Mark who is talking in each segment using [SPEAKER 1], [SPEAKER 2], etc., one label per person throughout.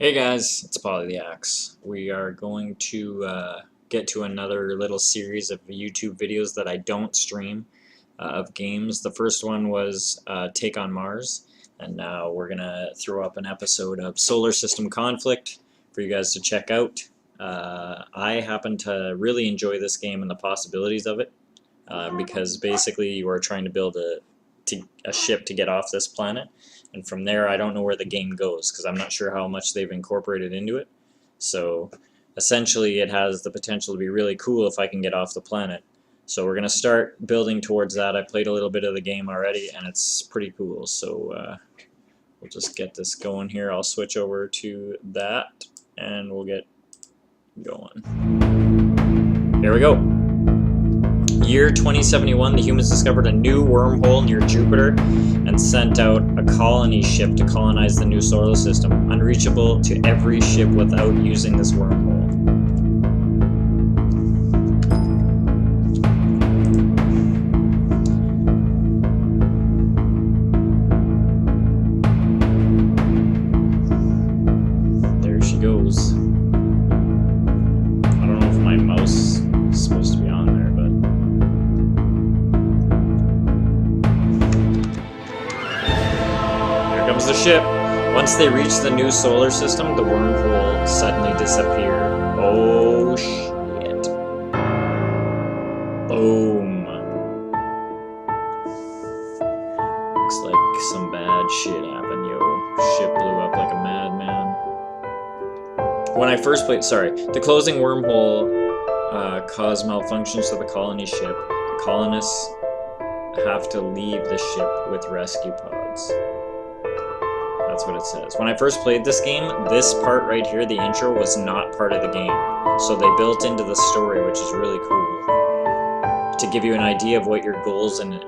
[SPEAKER 1] Hey guys, it's Pauly the Axe. We are going to get to another little series of YouTube videos that I don't stream of games. The first one was Take on Mars, and now we're going to throw up an episode of Solar System Conflict for you guys to check out. I happen to really enjoy this game and the possibilities of it because basically you are trying to build a ship to get off this planet. And from there, I don't know where the game goes because I'm not sure how much they've incorporated into it. So essentially, it has the potential to be really cool if I can get off the planet. So we're going to start building towards that. I played a little bit of the game already, and it's pretty cool. So we'll just get this going here. I'll switch over to that, and we'll get going. Here we go. Year 2071, the humans discovered a new wormhole near Jupiter and sent out a colony ship to colonize the new solar system, unreachable to every ship without using this wormhole. There she goes. I don't know if my mouse is supposed to be on there, but comes the ship. Once they reach the new solar system, the wormhole suddenly disappeared. Oh shit. Boom. Looks like some bad shit happened, yo. Ship blew up like a madman. When I first played, the closing wormhole caused malfunctions to the colony ship. The colonists have to leave the ship with rescue pods. That's what it says. When I first played this game, this part right here, the intro, was not part of the game. So they built into the story, which is really cool, to give you an idea of what your goals and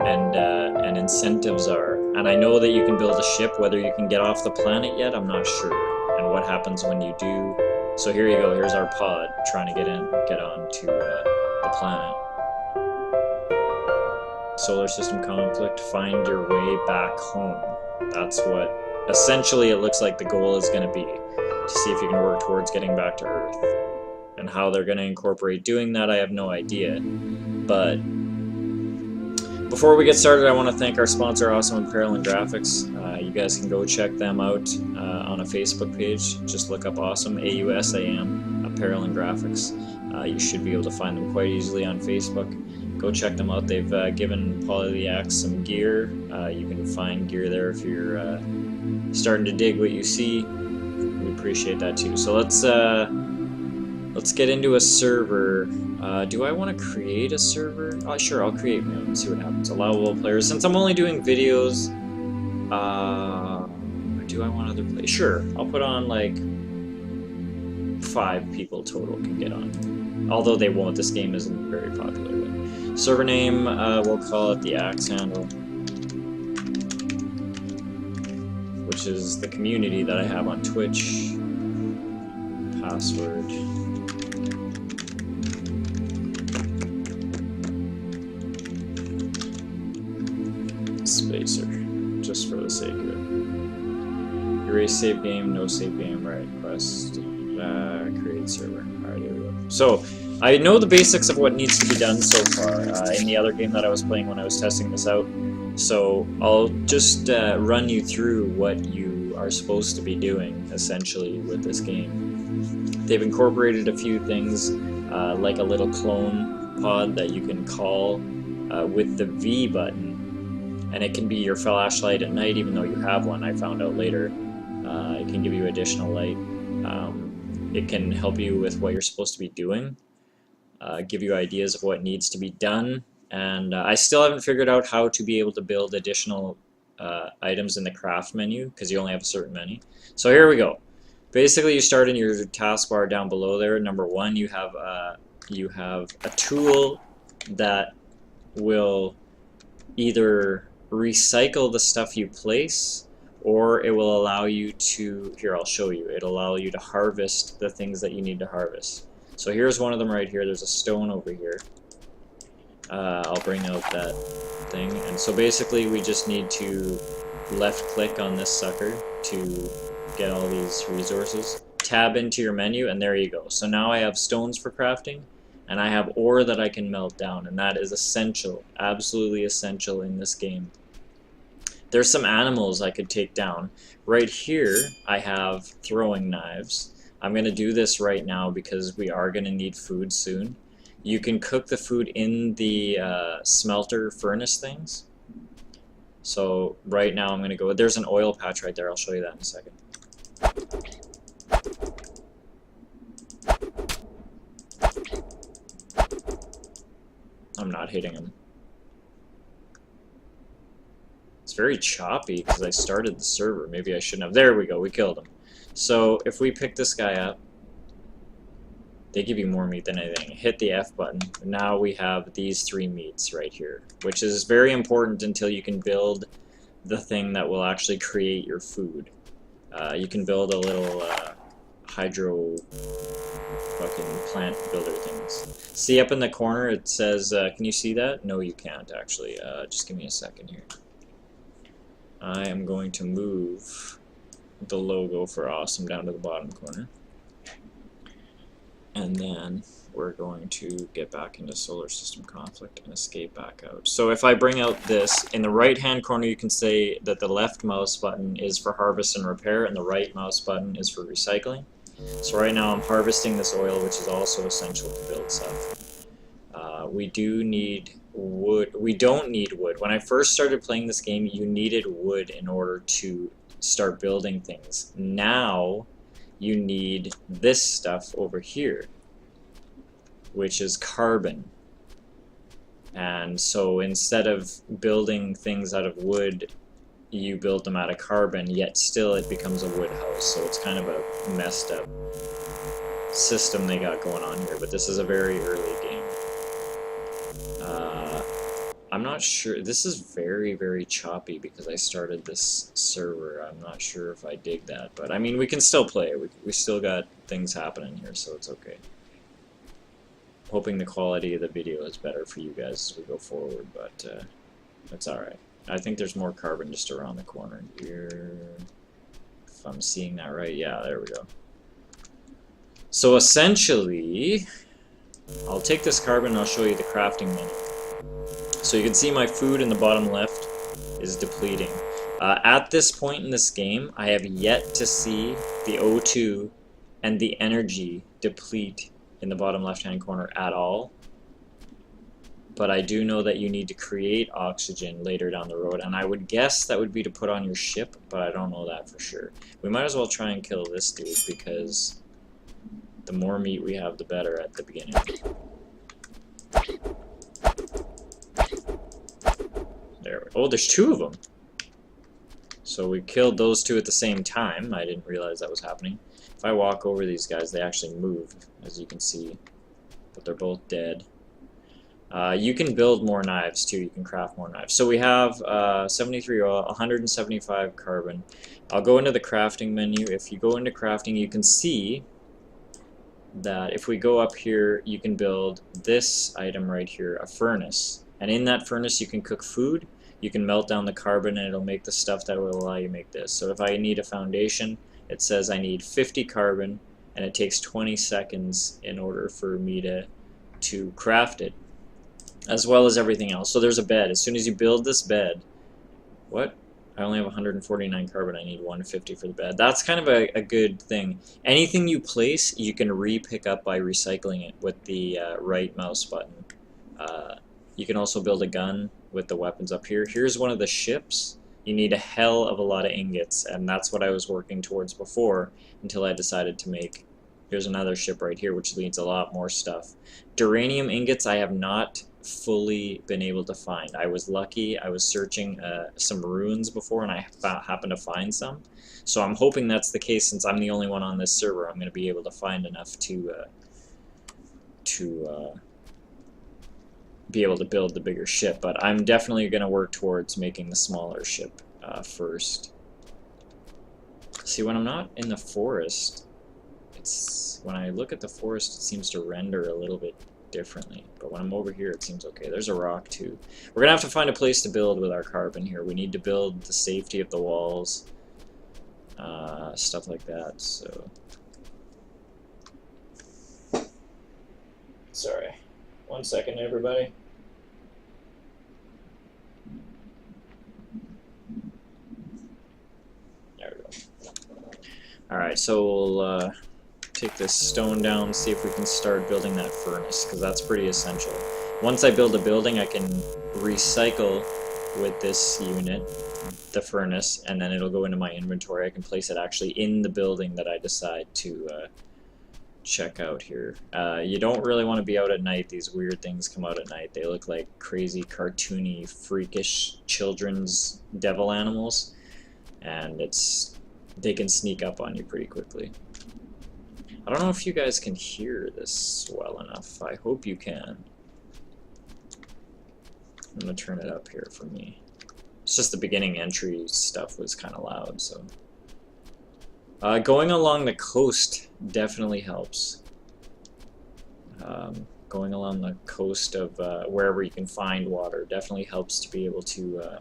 [SPEAKER 1] incentives are. And I know that you can build a ship. Whether you can get off the planet yet, I'm not sure. And what happens when you do. So here you go. Here's our pod trying to get on to the planet. Solar system conflict. Find your way back home. That's what. Essentially, it looks like the goal is going to be to see if you can work towards getting back to Earth. And how they're going to incorporate doing that, I have no idea. But before we get started, I want to thank our sponsor, Awesome Apparel and Graphics. You guys can go check them out on a Facebook page. Just look up Awesome, AUSAM, Apparel and Graphics. You should be able to find them quite easily on Facebook. Go check them out. They've given Pauly the Axe some gear. You can find gear there if you're starting to dig what you see. We appreciate that too. So let's get into a server. Do I want to create a server? Oh, sure, I'll create my own and see what happens. Allowable players. Since I'm only doing videos, do I want other players? Sure, I'll put on like 5 people total can get on. Although they won't. This game isn't very popular. But server name, we'll call it the Axe Handle, which is the community that I have on Twitch. Password. Spacer, just for the sake of it. Erase save game, no save game, right, quest, create server. Alright, here we go. So, I know the basics of what needs to be done so far in the other game that I was playing when I was testing this out. So I'll just run you through what you are supposed to be doing, essentially, with this game. They've incorporated a few things, like a little clone pod that you can call with the V button. And it can be your flashlight at night, even though you have one, I found out later. It can give you additional light. It can help you with what you're supposed to be doing, give you ideas of what needs to be done. And I still haven't figured out how to be able to build additional items in the craft menu, because you only have a certain many. So here we go. Basically, you start in your taskbar down below there. Number 1, you have a tool that will either recycle the stuff you place, or it will allow you to, here I'll show you, it'll allow you to harvest the things that you need to harvest. So here's one of them right here. There's a stone over here. I'll bring out that thing. And so basically we just need to left click on this sucker to get all these resources. Tab into your menu, and there you go. So now I have stones for crafting, and I have ore that I can melt down, and that is essential, absolutely essential in this game. There's some animals I could take down. Right here, I have throwing knives. I'm going to do this right now because we are going to need food soon. You can cook the food in the smelter furnace things. So right now I'm going to go, there's an oil patch right there, I'll show you that in a second. I'm not hitting him. It's very choppy because I started the server. Maybe I shouldn't have. There we go, we killed him. So if we pick this guy up, they give you more meat than anything. Hit the F button. Now we have these 3 meats right here, which is very important until you can build the thing that will actually create your food. You can build a little hydro fucking plant builder things. See up in the corner it says, can you see that? No, you can't actually. Just give me a second here. I am going to move the logo for awesome down to the bottom corner. And then we're going to get back into solar system conflict and escape back out. So if I bring out this, in the right hand corner you can say that the left mouse button is for harvest and repair and the right mouse button is for recycling. So right now I'm harvesting this oil, which is also essential to build stuff. We do need wood. We don't need wood. When I first started playing this game, you needed wood in order to start building things. Now you need this stuff over here, which is carbon. And so instead of building things out of wood, you build them out of carbon, yet still it becomes a wood house. So it's kind of a messed up system they got going on here, but this is a very early game. I'm not sure. This is very, very choppy because I started this server. I'm not sure if I dig that, but I mean, we can still play. We still got things happening here, so it's okay. Hoping the quality of the video is better for you guys as we go forward, but that's alright. I think there's more carbon just around the corner here. If I'm seeing that right, yeah, there we go. So essentially, I'll take this carbon and I'll show you the crafting menu. So you can see my food in the bottom left is depleting. At this point in this game, I have yet to see the O2 and the energy deplete in the bottom left-hand corner at all. But I do know that you need to create oxygen later down the road, and I would guess that would be to put on your ship, but I don't know that for sure. We might as well try and kill this dude, because the more meat we have, the better at the beginning. There. Oh, there's 2 of them. So we killed those 2 at the same time. I didn't realize that was happening. If I walk over these guys, they actually move, as you can see. But they're both dead. You can build more knives too. You can craft more knives. So we have 73 oil, 175 carbon. I'll go into the crafting menu. If you go into crafting, you can see that if we go up here, you can build this item right here, a furnace. And in that furnace, you can cook food. You can melt down the carbon, and it'll make the stuff that will allow you to make this. So if I need a foundation, it says I need 50 carbon, and it takes 20 seconds in order for me to craft it, as well as everything else. So there's a bed. As soon as you build this bed, what? I only have 149 carbon. I need 150 for the bed. That's kind of a good thing. Anything you place, you can re-pick up by recycling it with the right mouse button. You can also build a gun with the weapons up here. Here's one of the ships. You need a hell of a lot of ingots, and that's what I was working towards before until I decided to make. Here's another ship right here, which needs a lot more stuff. Duranium ingots I have not fully been able to find. I was lucky. I was searching some ruins before, and I happened to find some. So I'm hoping that's the case. Since I'm the only one on this server, I'm going to be able to find enough to be able to build the bigger ship. But I'm definitely going to work towards making the smaller ship first. See, when I'm not in the forest, when I look at the forest, it seems to render a little bit differently. But when I'm over here, it seems okay. There's a rock too. We're gonna have to find a place to build with our carbon here. We need to build the safety of the walls. stuff like that. So, sorry, 1 second, everybody. There we go. All right, so we'll take this stone down, see if we can start building that furnace, because that's pretty essential. Once I build a building, I can recycle with this unit, the furnace, and then it'll go into my inventory. I can place it actually in the building that I decide to check out here. You don't really want to be out at night. These weird things come out at night. They look like crazy, cartoony, freakish children's devil animals, and they can sneak up on you pretty quickly. I don't know if you guys can hear this well enough. I hope you can. I'm going to turn it up here for me. It's just the beginning entry stuff was kind of loud, so. Going along the coast definitely helps. Going along the coast of wherever you can find water definitely helps to be able to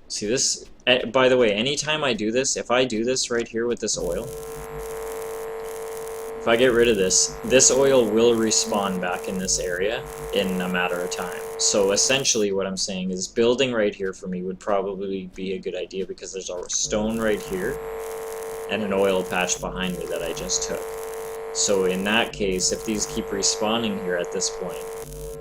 [SPEAKER 1] see this. By the way, anytime I do this, if I do this right here with this oil, if I get rid of this, this oil will respawn back in this area in a matter of time. So essentially what I'm saying is building right here for me would probably be a good idea, because there's a stone right here and an oil patch behind me that I just took. So in that case, if these keep respawning here at this point,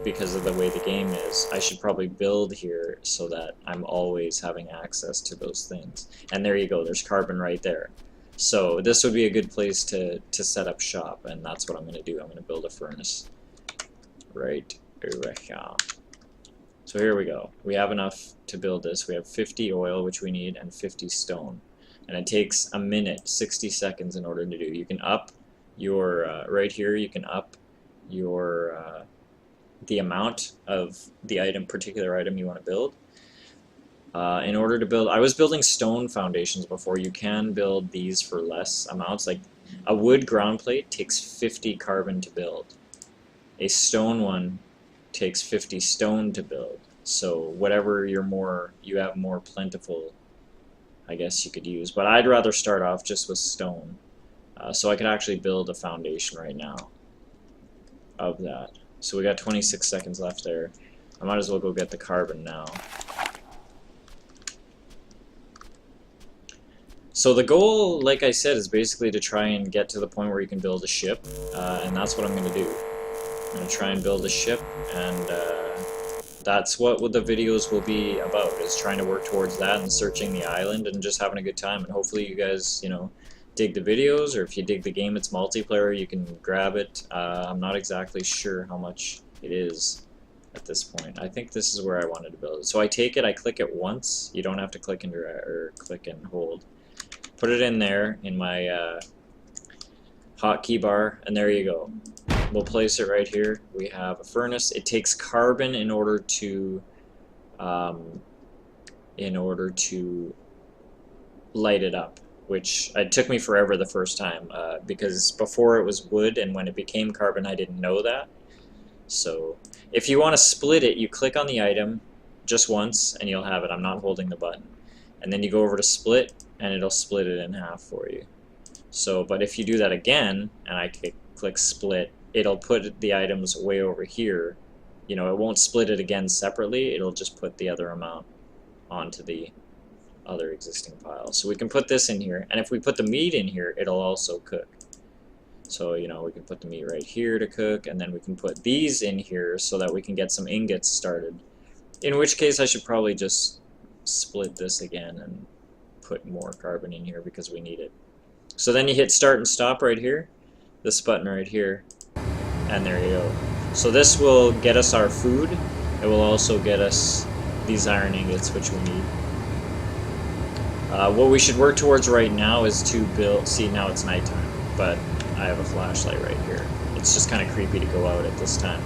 [SPEAKER 1] because of the way the game is, I should probably build here so that I'm always having access to those things. And there you go, there's carbon right there. So this would be a good place to set up shop, and that's what I'm going to do. I'm going to build a furnace right over here. So here we go. We have enough to build this. We have 50 oil, which we need, and 50 stone. And it takes a minute, 60 seconds in order to do. You can up your, right here, you can up your, the amount of the particular item you want to build. In order to build, I was building stone foundations before. You can build these for less amounts. Like a wood ground plate takes 50 carbon to build. A stone one takes 50 stone to build. So whatever you have more plentiful, I guess you could use. But I'd rather start off just with stone. So I could actually build a foundation right now of that. So we got 26 seconds left there. I might as well go get the carbon now. So the goal, like I said, is basically to try and get to the point where you can build a ship, and that's what I'm going to do. I'm going to try and build a ship, and that's what the videos will be about, is trying to work towards that and searching the island and just having a good time. And hopefully you guys, you know, dig the videos, or if you dig the game, it's multiplayer, you can grab it. I'm not exactly sure how much it is at this point. I think this is where I wanted to build it. So I take it, I click it once. You don't have to click and click and hold. Put it in there in my hotkey bar, and there you go. We'll place it right here. We have a furnace. It takes carbon in order to light it up, which it took me forever the first time, because before it was wood, and when it became carbon I didn't know that. So if you want to split it, you click on the item just once and you'll have it. I'm not holding the button. And then you go over to split, and it'll split it in half for you. So, but if you do that again, and I click split, it'll put the items way over here. You know, it won't split it again separately, it'll just put the other amount onto the other existing pile. So we can put this in here, and if we put the meat in here, it'll also cook. So, you know, we can put the meat right here to cook, and then we can put these in here so that we can get some ingots started. In which case I should probably just split this again and put more carbon in here because we need it. So then you hit start and stop right here, this button right here, and there you go. So this will get us our food. It will also get us these iron ingots, which we need. What we should work towards right now is to build, see, now it's nighttime, but I have a flashlight right here. It's just kind of creepy to go out at this time.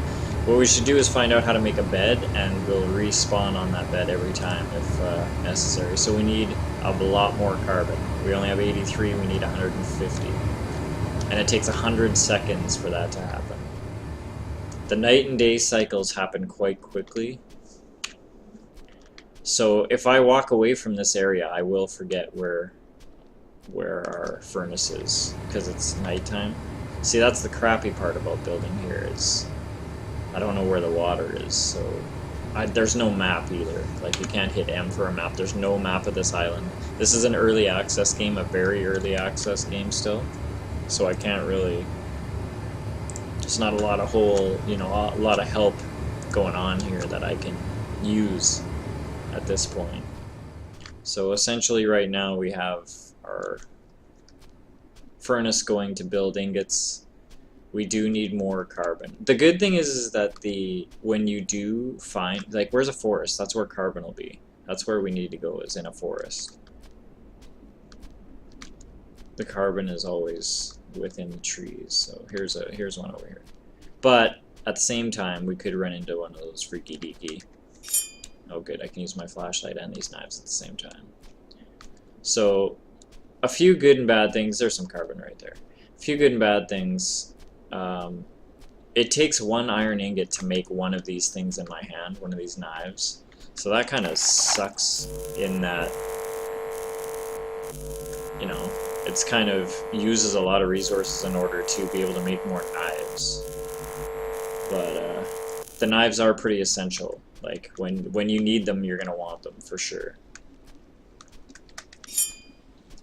[SPEAKER 1] What we should do is find out how to make a bed, and we'll respawn on that bed every time if necessary. So we need a lot more carbon. We only have 83, we need 150. And it takes 100 seconds for that to happen. The night and day cycles happen quite quickly. So if I walk away from this area, I will forget where where our furnace is, because it's nighttime. See, that's the crappy part about building here, is I don't know where the water is, so there's no map either. Like, you can't hit M for a map. There's no map of this island. This is an early access game, a very early access game still, so I can't really, there's not a lot of a lot of help going on here that I can use at this point. So essentially right now we have our furnace going to build ingots. We do need more carbon. The good thing is that when you do find, like, where's a forest? That's where carbon will be. That's where we need to go, is in a forest. The carbon is always within the trees, so here's one over here. But at the same time, we could run into one of those freaky deaky. Oh good, I can use my flashlight and these knives at the same time. So, a few good and bad things. There's some carbon right there. A few good and bad things. It takes one iron ingot to make one of these things in my hand, one of these knives. So that kind of sucks in that, you know, it's kind of uses a lot of resources in order to be able to make more knives. But the knives are pretty essential. Like, when you need them, you're gonna want them for sure.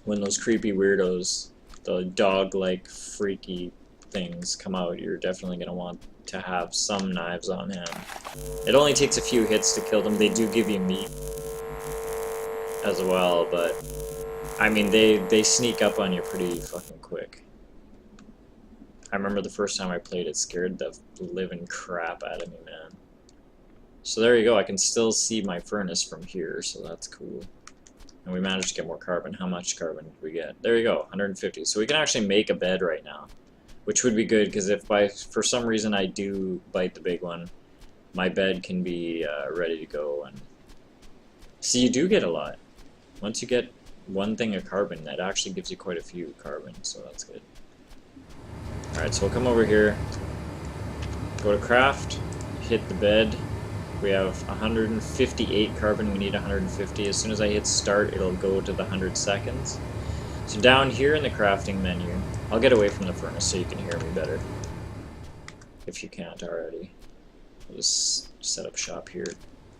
[SPEAKER 1] When those creepy weirdos, the dog-like freaky things come out, you're definitely gonna want to have some knives on hand. It only takes a few hits to kill them. They do give you meat as well, but I mean, they sneak up on you pretty fucking quick. I remember the first time I played, it scared the living crap out of me, man. So there you go, I can still see my furnace from here, so that's cool. And we managed to get more carbon. How much carbon did we get? There you go, 150. So we can actually make a bed right now, which would be good, because if for some reason I do bite the big one, my bed can be ready to go. And see, you do get a lot. Once you get one thing of carbon, that actually gives you quite a few carbon, so that's good. Alright, so we'll come over here, go to craft, hit the bed. We have 158 carbon, we need 150. As soon as I hit start, it'll go to the 100 seconds. So down here in the crafting menu, I'll get away from the furnace so you can hear me better, if you can't already. I'll just set up shop here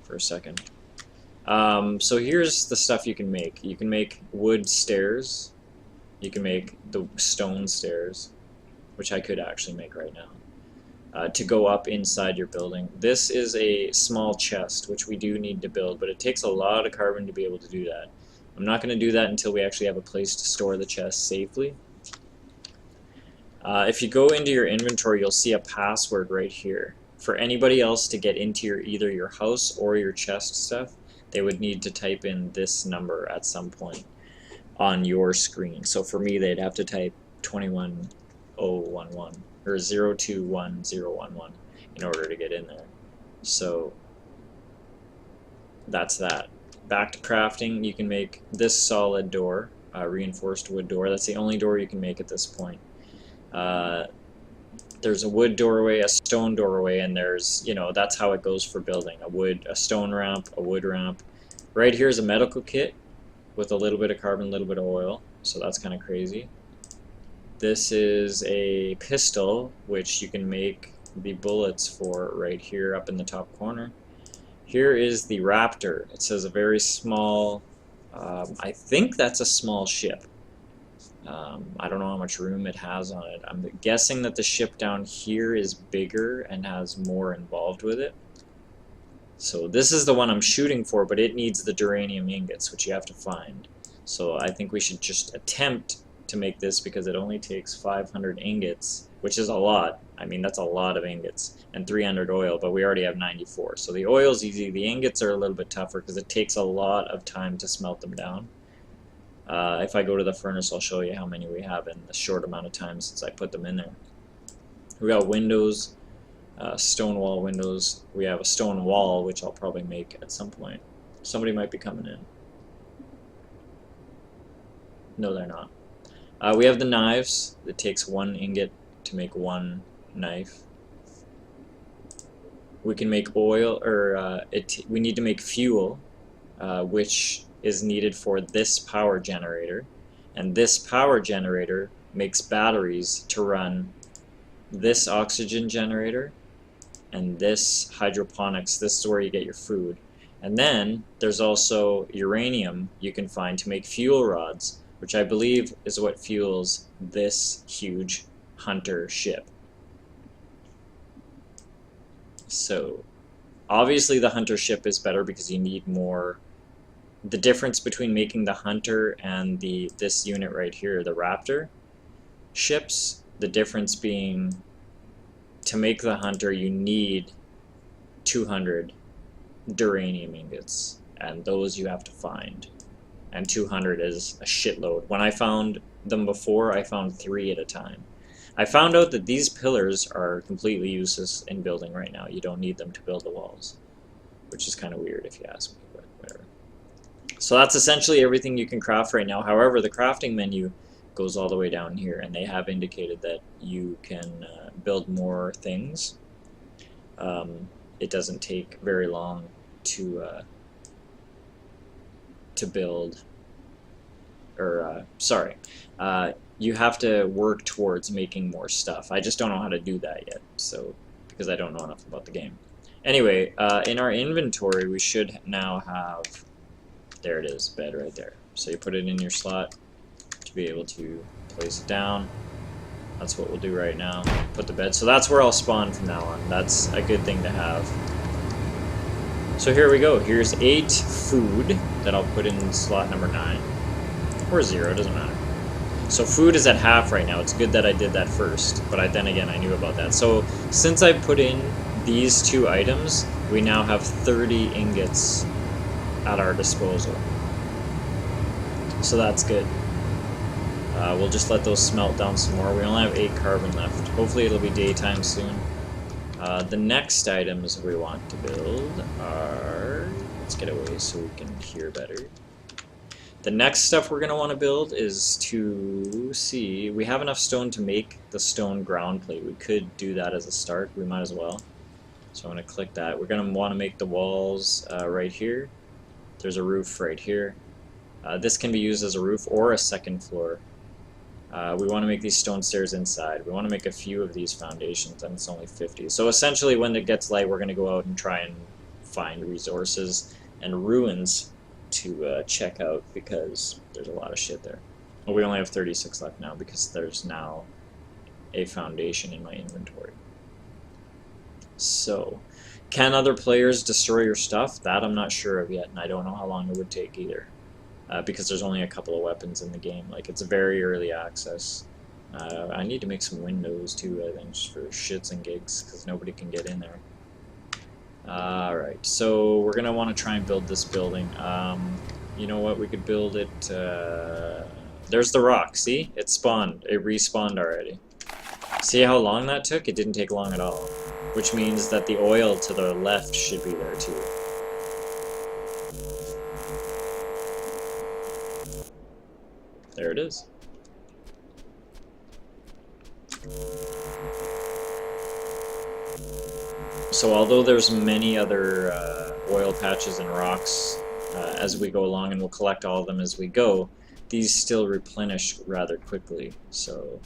[SPEAKER 1] for a second. So here's the stuff you can make. You can make wood stairs. You can make the stone stairs, which I could actually make right now, to go up inside your building. This is a small chest, which we do need to build, but it takes a lot of carbon to be able to do that. I'm not going to do that until we actually have a place to store the chest safely. If you go into your inventory, you'll see a password right here. For anybody else to get into either your house or your chest stuff, they would need to type in this number at some point on your screen. So for me, they'd have to type 21011 or 021011 in order to get in there. So that's that. Back to crafting, you can make this solid door, reinforced wood door. That's the only door you can make at this point. There's a wood doorway, a stone doorway, and there's, you know, that's how it goes for building. A stone ramp, a wood ramp. Right here is a medical kit with a little bit of carbon, a little bit of oil, so that's kind of crazy. This is a pistol, which you can make the bullets for right here up in the top corner. Here is the Raptor. It says a very small, I think that's a small ship. I don't know how much room it has on it. I'm guessing that the ship down here is bigger and has more involved with it. So this is the one I'm shooting for, but it needs the duranium ingots, which you have to find. So I think we should just attempt to make this, because it only takes 500 ingots, which is a lot. I mean, that's a lot of ingots, and 300 oil, but we already have 94. So the oil's easy. The ingots are a little bit tougher because it takes a lot of time to smelt them down. If I go to the furnace, I'll show you how many we have in a short amount of time since I put them in there. We got windows, stone wall windows. We have a stone wall, which I'll probably make at some point. Somebody might be coming in. No, they're not. We have the knives. It takes 1 ingot to make 1 knife. We can make oil, or we need to make fuel, which is needed for this power generator. And this power generator makes batteries to run this oxygen generator and this hydroponics. This is where you get your food. And then there's also uranium you can find to make fuel rods, which I believe is what fuels this huge hunter ship. So obviously the hunter ship is better because you need more. The difference between making the hunter and this unit right here, the Raptor ships, the difference being to make the hunter you need 200 duranium ingots, and those you have to find, and 200 is a shitload. When I found them before, I found 3 at a time. I found out that these pillars are completely useless in building right now. You don't need them to build the walls, which is kind of weird if you ask me, but whatever. So that's essentially everything you can craft right now. However, the crafting menu goes all the way down here, and they have indicated that you can build more things. It doesn't take very long to build, or you have to work towards making more stuff. I just don't know how to do that yet, so because I don't know enough about the game. Anyway, in our inventory we should now have, there it is, bed right there. So you put it in your slot to be able to place it down. That's what we'll do right now. Put the bed. So that's where I'll spawn from now on. That's a good thing to have. So here we go. Here's 8 food that I'll put in slot number 9. Or 0, doesn't matter. So food is at half right now. It's good that I did that first, but then again I knew about that. So since I put in these 2 items, we now have 30 ingots at our disposal. So that's good. We'll just let those smelt down some more. We only have 8 carbon left. Hopefully it'll be daytime soon. The next items we want to build are... Let's get away so we can hear better. The next stuff we're going to want to build is to see... We have enough stone to make the stone ground plate. We could do that as a start. We might as well. So I'm going to click that. We're going to want to make the walls right here. There's a roof right here. This can be used as a roof or a second floor. We want to make these stone stairs inside. We want to make a few of these foundations, and it's only 50. So essentially when it gets light, we're going to go out and try and find resources and ruins to check out, because there's a lot of shit there. Well, we only have 36 left now because there's now a foundation in my inventory. So, can other players destroy your stuff? That I'm not sure of yet, and I don't know how long it would take either. Because there's only a couple of weapons in the game. Like, it's very early access. I need to make some windows too, I think, just for shits and gigs, because nobody can get in there. Alright, so we're going to want to try and build this building. You know what, we could build it... there's the rock, see? It spawned. It respawned already. See how long that took? It didn't take long at all. Which means that the oil to the left should be there too. There it is. So although there's many other oil patches and rocks as we go along, and we'll collect all of them as we go, these still replenish rather quickly. So,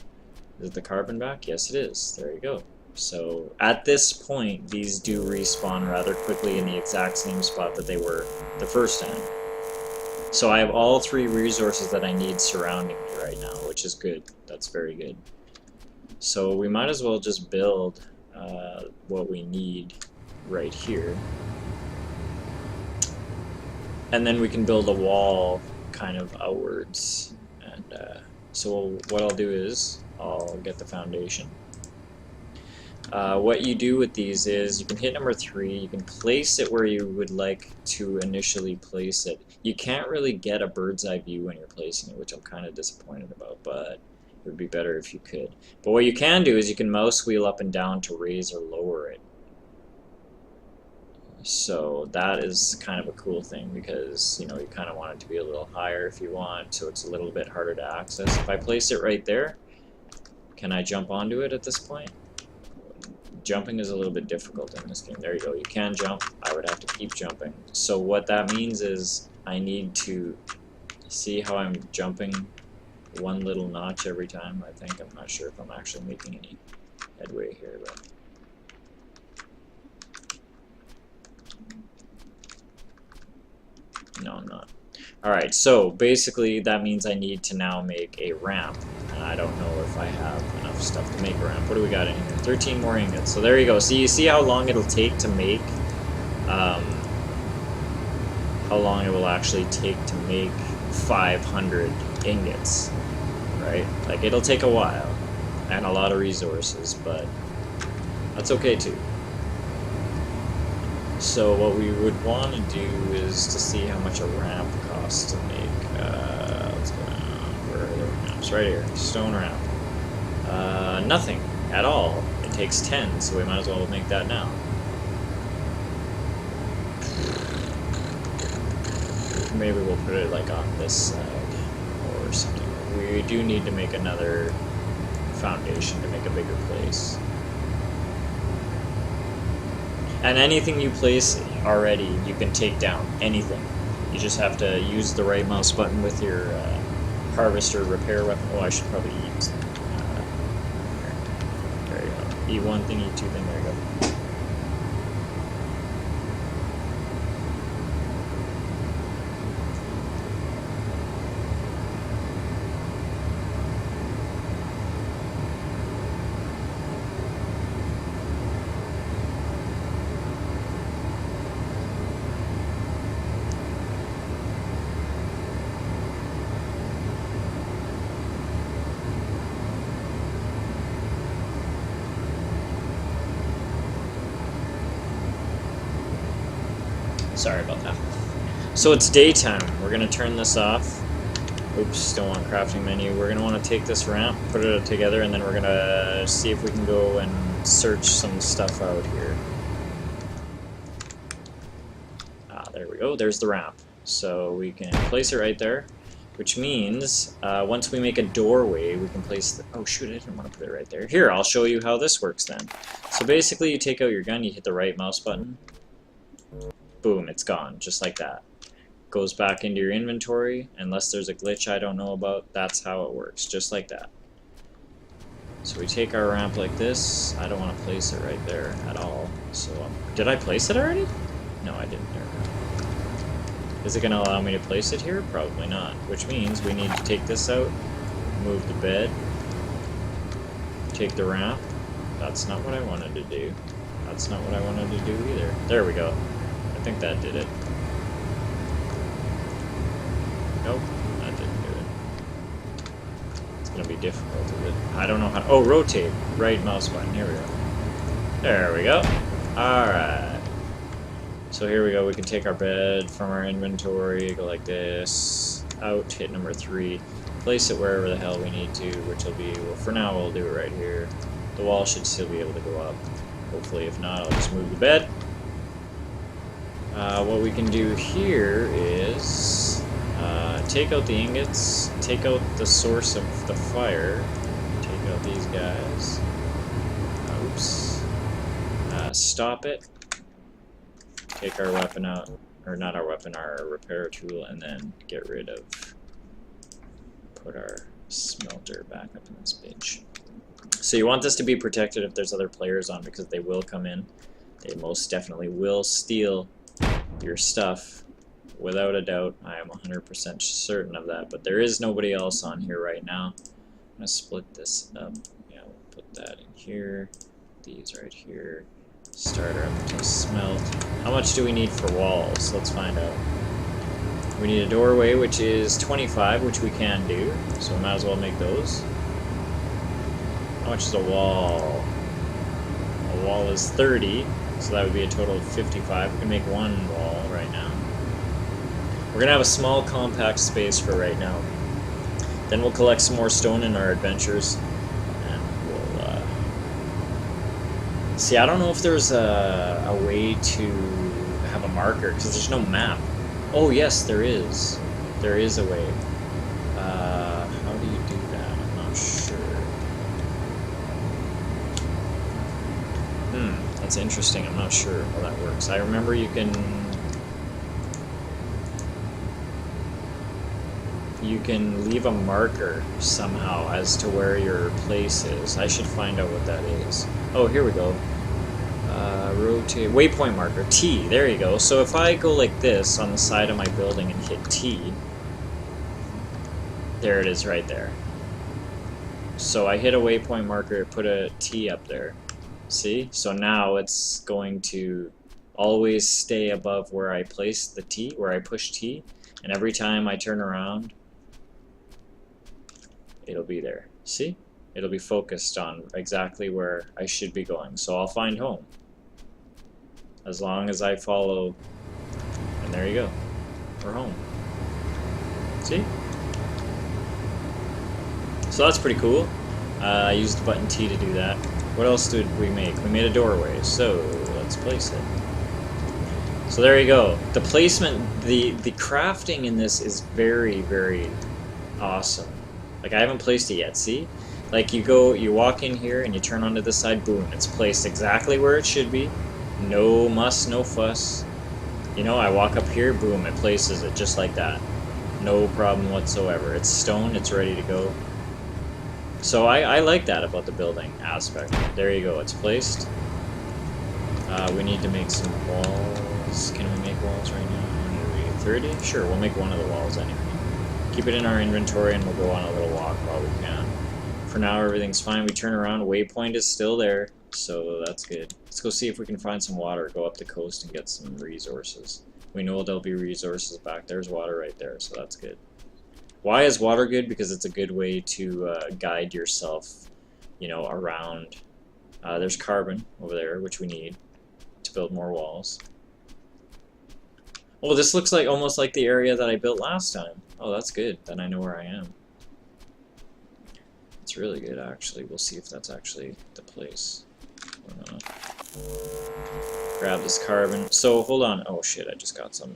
[SPEAKER 1] is it the carbon back? Yes, it is. There you go. So at this point, these do respawn rather quickly in the exact same spot that they were the first time. So I have all 3 resources that I need surrounding me right now, which is good. That's very good. So we might as well just build what we need right here. And then we can build a wall kind of outwards. And so what I'll do is I'll get the foundation. What you do with these is you can hit number 3, you can place it where you would like to initially place it. You can't really get a bird's eye view when you're placing it, which I'm kind of disappointed about, but it would be better if you could. But what you can do is you can mouse wheel up and down to raise or lower it. So that is kind of a cool thing, because you know, you kind of want it to be a little higher if you want, so it's a little bit harder to access. If I place it right there, can I jump onto it at this point? Jumping is a little bit difficult in this game. There you go. You can jump. I would have to keep jumping. So what that means is I need to see how I'm jumping one little notch every time, I think. I'm not sure if I'm actually making any headway here, but... No, I'm not. Alright, so basically that means I need to now make a ramp, and I don't know if I have enough stuff to make a ramp. What do we got in here? 13 more ingots. So there you go. So you see how long it'll take to make, how long it will actually take to make 500 ingots, right? Like, it'll take a while, and a lot of resources, but that's okay too. So what we would want to do is to see how much a ramp costs to make. Let's go down. Where are the ramps? Right here. Stone ramp. Nothing at all. It takes 10, so we might as well make that now. Maybe we'll put it like on this side or something. We do need to make another foundation to make a bigger place. And anything you place already, you can take down. Anything. You just have to use the right mouse button with your harvester repair weapon. Oh, I should probably eat. There you go. E1 thing, E2 thing, there you go. Sorry about that. So it's daytime. We're going to turn this off. Oops, don't want crafting menu. We're going to want to take this ramp, put it together, and then we're going to see if we can go and search some stuff out here. Ah, there we go. There's the ramp. So we can place it right there, which means once we make a doorway, we can place the... Oh, shoot, I didn't want to put it right there. Here, I'll show you how this works then. So basically, you take out your gun, you hit the right mouse button. Boom, it's gone, just like that. Goes back into your inventory, unless there's a glitch I don't know about. That's how it works, just like that. So we take our ramp like this. I don't want to place it right there at all. So, did I place it already? No, I didn't. There we go. Is it going to allow me to place it here? Probably not. Which means we need to take this out, move the bed, take the ramp. That's not what I wanted to do. That's not what I wanted to do either. There we go. I think that did it. Nope, that didn't do it. It's gonna be difficult, is it? I don't know how. Oh, rotate. Right mouse button. Here we go. There we go. Alright. So here we go. We can take our bed from our inventory, go like this, out, hit number 3, place it wherever the hell we need to, which will be, well, for now we'll do it right here. The wall should still be able to go up. Hopefully, if not, I'll just move the bed. What we can do here is take out the ingots, take out the source of the fire, take out these guys, oops, stop it, take our weapon out, or not our weapon, our repair tool, and then get rid of, put our smelter back up in this bitch. So you want this to be protected if there's other players on, because they will come in. They most definitely will steal your stuff, without a doubt. I am 100% certain of that, but there is nobody else on here right now. I'm gonna split this up. Yeah, we'll put that in here, these right here, starter up to smelt. How much do we need for walls? Let's find out. We need a doorway, which is 25, which we can do, so we might as well make those. How much is a wall? A wall is 30. So that would be a total of 55. We can make one wall right now. We're going to have a small compact space for right now. Then we'll collect some more stone in our adventures. And we'll... See, I don't know if there's a way to have a marker, because there's no map. Oh, yes, there is. There is a way. How do you do that? I'm not sure. That's interesting. I'm not sure how that works. I remember you can you can leave a marker somehow as to where your place is. I should find out what that is. Oh, here we go. Rotate, waypoint marker, T, there you go. So if I go like this on the side of my building and hit T, there it is right there. So I hit a waypoint marker, put a T up there. See? So now it's going to always stay above where I place the T, where I push T, and every time I turn around, it'll be there. See? It'll be focused on exactly where I should be going. So I'll find home. As long as I follow, and there you go. We're home. See? So that's pretty cool. I used the button T to do that. What else did we make? We made a doorway, so let's place it. So there you go. The placement, the crafting in this is very, very awesome. Like, I haven't placed it yet, see? Like, you walk in here and you turn onto this side, boom, it's placed exactly where it should be. No muss, no fuss. You know, I walk up here, boom, it places it just like that. No problem whatsoever. It's stone, it's ready to go. So I like that about the building aspect. There you go, it's placed. We need to make some walls. Can we make walls right now? 30? Sure, we'll make one of the walls anyway. Keep it in our inventory and we'll go on a little walk while we can. For now, everything's fine. We turn around, waypoint is still there, so that's good. Let's go see if we can find some water, go up the coast and get some resources. We know there'll be resources back. There's water right there, so that's good. Why is water good? Because it's a good way to guide yourself, you know, around. There's carbon over there, which we need to build more walls. Oh, this looks like almost like the area that I built last time. Oh, that's good. Then I know where I am. It's really good, actually. We'll see if that's actually the place or not. Grab this carbon. So, hold on. Oh, shit, I just got some.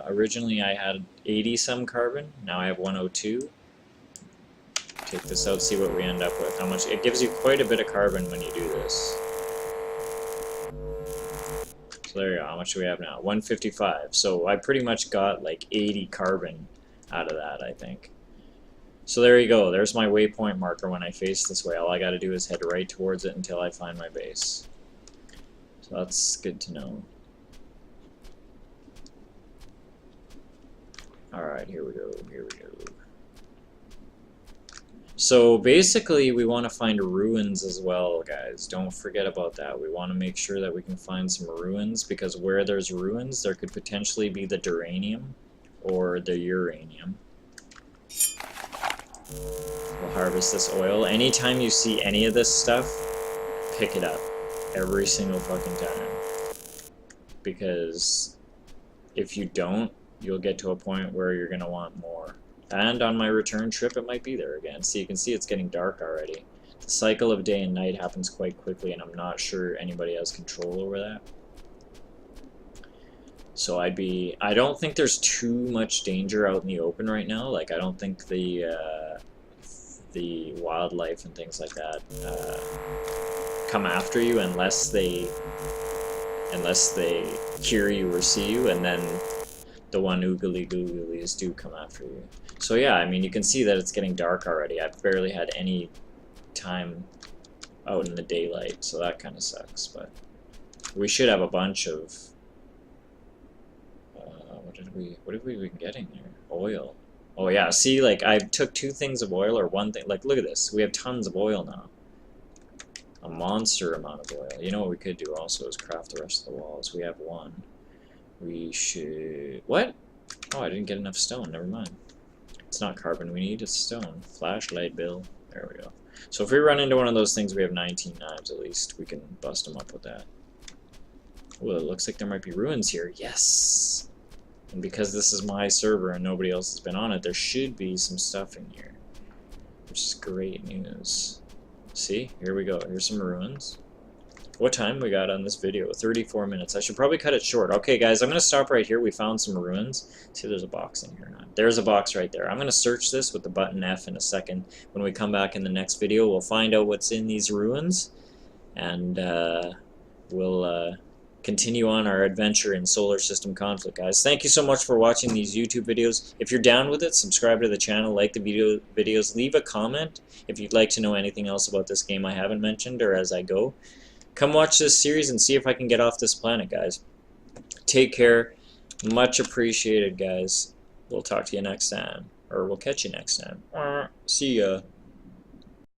[SPEAKER 1] Originally, I had 80-some carbon. Now I have 102. Take this out, see what we end up with. How much? It gives you quite a bit of carbon when you do this. So there you go. How much do we have now? 155. So I pretty much got like 80 carbon out of that, I think. So there you go. There's my waypoint marker when I face this way. All I got to do is head right towards it until I find my base. So that's good to know. Alright, here we go. Here we go. So basically we want to find ruins as well, guys. Don't forget about that. We want to make sure that we can find some ruins, because where there's ruins there could potentially be the duranium or the uranium. We'll harvest this oil. Anytime you see any of this stuff, pick it up. Every single fucking time. Because if you don't, you'll get to a point where you're going to want more. And on my return trip, it might be there again. So you can see it's getting dark already. The cycle of day and night happens quite quickly, and I'm not sure anybody has control over that. So I don't think there's too much danger out in the open right now. Like, I don't think the wildlife and things like that come after you unless they hear you or see you, and then the one oogly googlies do come after you. So yeah, I mean, you can see that it's getting dark already. I've barely had any time out in the daylight, so that kind of sucks. But we should have a bunch of what have we been getting here? Oil. Oh yeah, see, like, I took 2 things of oil, or 1 thing. Like, look at this. We have tons of oil now. A monster amount of oil. You know what we could do also is craft the rest of the walls. We have 1. We should... What? Oh, I didn't get enough stone. Never mind. It's not carbon we need, it's stone. Flashlight bill. There we go. So if we run into one of those things, we have 19 knives at least. We can bust them up with that. Well, it looks like there might be ruins here. Yes! And because this is my server and nobody else has been on it, there should be some stuff in here. Which is great news. See? Here we go. Here's some ruins. What time we got on this video? 34 minutes. I should probably cut it short. Okay, guys, I'm going to stop right here. We found some ruins. See, there's a box in here now. There's a box right there. I'm going to search this with the button F in a second. When we come back in the next video, we'll find out what's in these ruins. And we'll continue on our adventure in solar system conflict, guys. Thank you so much for watching these YouTube videos. If you're down with it, subscribe to the channel, like the videos, leave a comment if you'd like to know anything else about this game I haven't mentioned or as I go. Come watch this series and see if I can get off this planet, guys. Take care. Much appreciated, guys. We'll talk to you next time. Or we'll catch you next time. See ya.